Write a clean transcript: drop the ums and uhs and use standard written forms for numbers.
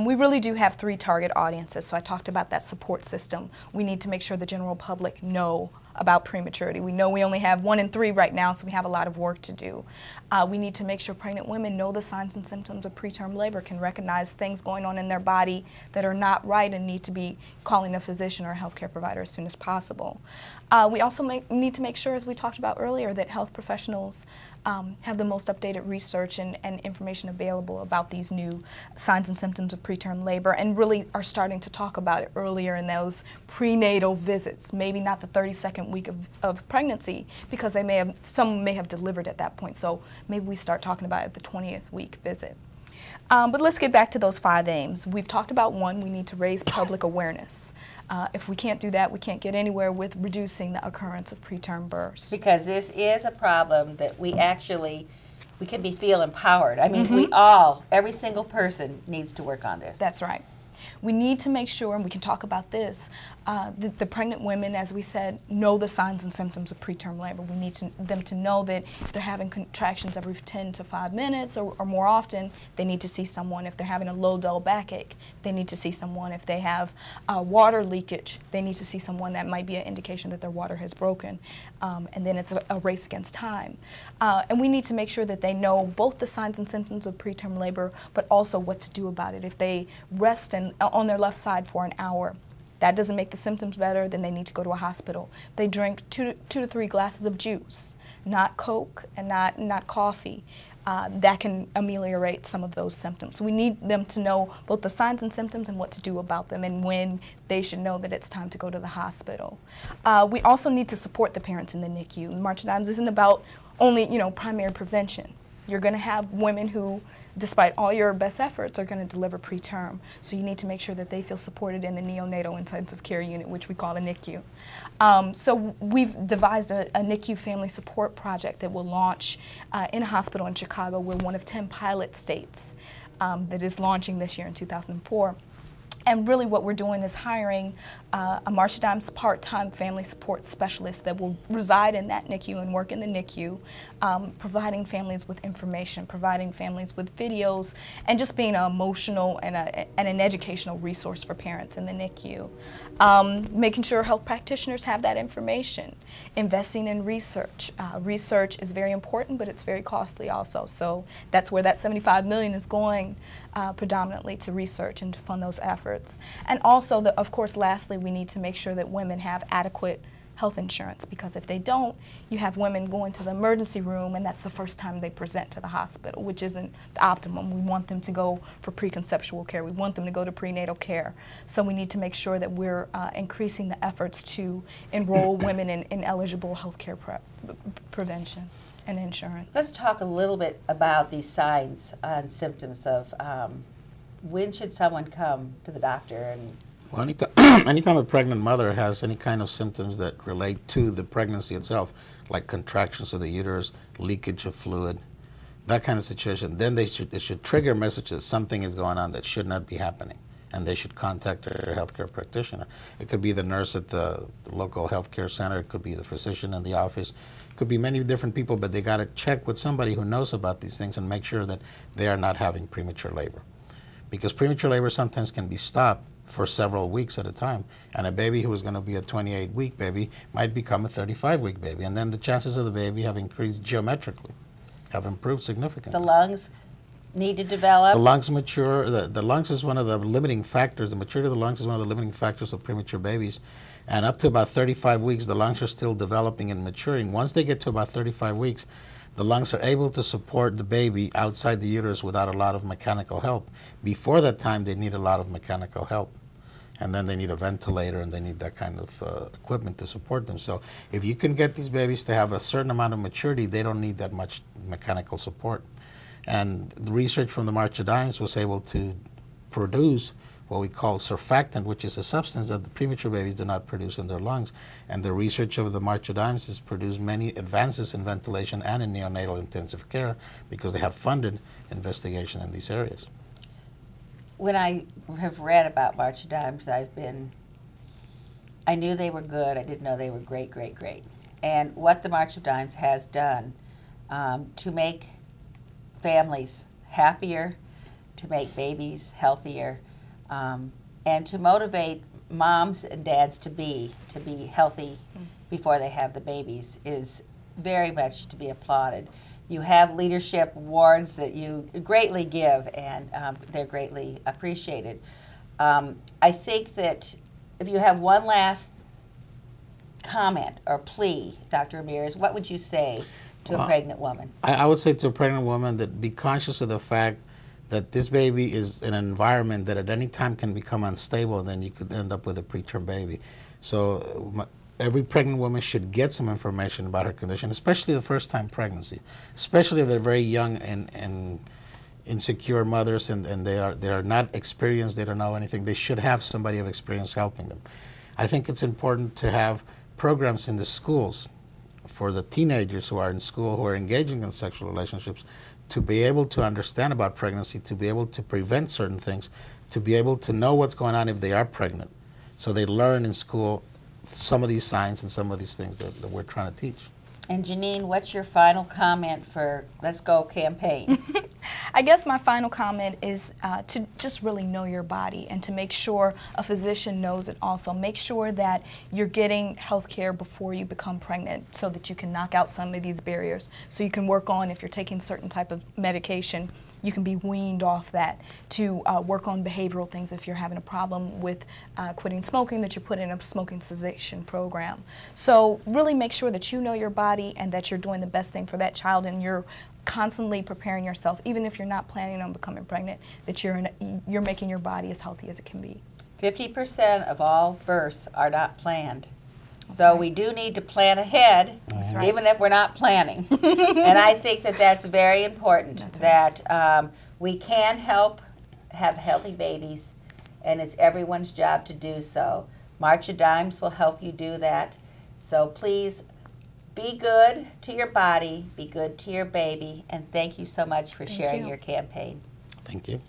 We really do have 3 target audiences, so I talked about that support system. We need to make sure the general public know about prematurity. We know we only have 1 in 3 right now, so we have a lot of work to do. We need to make sure pregnant women know the signs and symptoms of preterm labor, can recognize things going on in their body that are not right and need to be calling a physician or a healthcare provider as soon as possible. We also need to make sure, as we talked about earlier, that health professionals have the most updated research and information available about these new signs and symptoms of preterm labor, and really are starting to talk about it earlier in those prenatal visits, maybe not the 32nd week of pregnancy, because some may have delivered at that point, so maybe we start talking about it at the 20th week visit. But let's get back to those 5 aims. We've talked about 1, we need to raise public awareness. If we can't do that, we can't get anywhere with reducing the occurrence of preterm births. Because this is a problem that we can feel empowered. I mean, every single person needs to work on this. That's right. We need to make sure, and we can talk about this, the pregnant women, as we said, know the signs and symptoms of preterm labor. We need them to know that if they're having contractions every 10 to 5 minutes or more often, they need to see someone. If they're having a low, dull backache, they need to see someone. If they have water leakage, they need to see someone. That might be an indication that their water has broken, and then it's a race against time. And we need to make sure that they know both the signs and symptoms of preterm labor, but also what to do about it. If they rest on their left side for an hour, that doesn't make the symptoms better, then they need to go to a hospital. They drink 2 to 3 glasses of juice, not Coke and not coffee. That can ameliorate some of those symptoms. So we need them to know both the signs and symptoms and what to do about them, and when they should know that it's time to go to the hospital. We also need to support the parents in the NICU. March of Dimes isn't about only, primary prevention. You're going to have women who, despite all your best efforts, are going to deliver preterm. So you need to make sure that they feel supported in the neonatal intensive care unit, which we call the NICU. So we've devised a NICU family support project that will launch in a hospital in Chicago. We're one of 10 pilot states that is launching this year in 2004. And really what we're doing is hiring a March of Dimes part-time family support specialist that will reside in that NICU and work in the NICU, providing families with information, providing families with videos, and just being an emotional and an educational resource for parents in the NICU. Making sure health practitioners have that information. Investing in research. Research is very important, but it's very costly also. So that's where that $75 million is going predominantly to research and to fund those efforts. And also, of course, lastly, we need to make sure that women have adequate health insurance, because if they don't, you have women going to the emergency room and that's the first time they present to the hospital, which isn't the optimum. We want them to go for preconceptual care. We want them to go to prenatal care. So we need to make sure that we're increasing the efforts to enroll women in eligible health care prevention and insurance. Let's talk a little bit about these signs and symptoms of when should someone come to the doctor. And well, anytime a pregnant mother has any kind of symptoms that relate to the pregnancy itself, like contractions of the uterus, leakage of fluid, that kind of situation, then it should trigger a message that something is going on that should not be happening, and they should contact their healthcare practitioner. It could be the nurse at the local healthcare center, it could be the physician in the office, it could be many different people, but they got to check with somebody who knows about these things and make sure that they are not having premature labor. Because premature labor sometimes can be stopped for several weeks at a time, and a baby who is going to be a 28-week baby might become a 35-week baby, and then the chances of the baby have increased geometrically, have improved significantly. The lungs need to develop. The lungs mature. The lungs is one of the limiting factors. The maturity of the lungs is one of the limiting factors of premature babies, and up to about 35 weeks, the lungs are still developing and maturing. Once they get to about 35 weeks, the lungs are able to support the baby outside the uterus without a lot of mechanical help. Before that time, they need a lot of mechanical help. And then they need a ventilator and they need that kind of equipment to support them. So if you can get these babies to have a certain amount of maturity, they don't need that much mechanical support. And the research from the March of Dimes was able to produce what we call surfactant, which is a substance that the premature babies do not produce in their lungs. And the research of the March of Dimes has produced many advances in ventilation and in neonatal intensive care because they have funded investigation in these areas. When I have read about March of Dimes, I knew they were good. I didn't know they were great, great, great. And what the March of Dimes has done to make families happier, to make babies healthier, and to motivate moms and dads to be healthy before they have the babies is very much to be applauded. You have leadership awards that you greatly give, and they're greatly appreciated. I think that if you have one last comment or plea, Dr. Ramirez, what would you say to a pregnant woman? I would say to a pregnant woman that be conscious of the fact that this baby is in an environment that at any time can become unstable, and then you could end up with a preterm baby. So every pregnant woman should get some information about her condition, especially the first time pregnancy, especially if they're very young and insecure mothers and they are not experienced, they don't know anything. They should have somebody of experience helping them. I think it's important to have programs in the schools for the teenagers who are in school, who are engaging in sexual relationships, to be able to understand about pregnancy, to be able to prevent certain things, to be able to know what's going on if they are pregnant. So they learn in school some of these signs and some of these things that we're trying to teach. And Janine, what's your final comment for Let's Go campaign? I guess my final comment is to just really know your body and to make sure a physician knows it also. Make sure that you're getting health care before you become pregnant so that you can knock out some of these barriers. So you can work on, if you're taking certain type of medication, you can be weaned off that, to work on behavioral things if you're having a problem with quitting smoking, that you're put in a smoking cessation program. So really make sure that you know your body and that you're doing the best thing for that child, and you're constantly preparing yourself, even if you're not planning on becoming pregnant, that you're making your body as healthy as it can be. 50% of all births are not planned. So we do need to plan ahead, even if we're not planning. And I think that that's very important, that we can help have healthy babies, and it's everyone's job to do so. March of Dimes will help you do that. So please be good to your body, be good to your baby, and thank you so much for sharing your campaign. Thank you.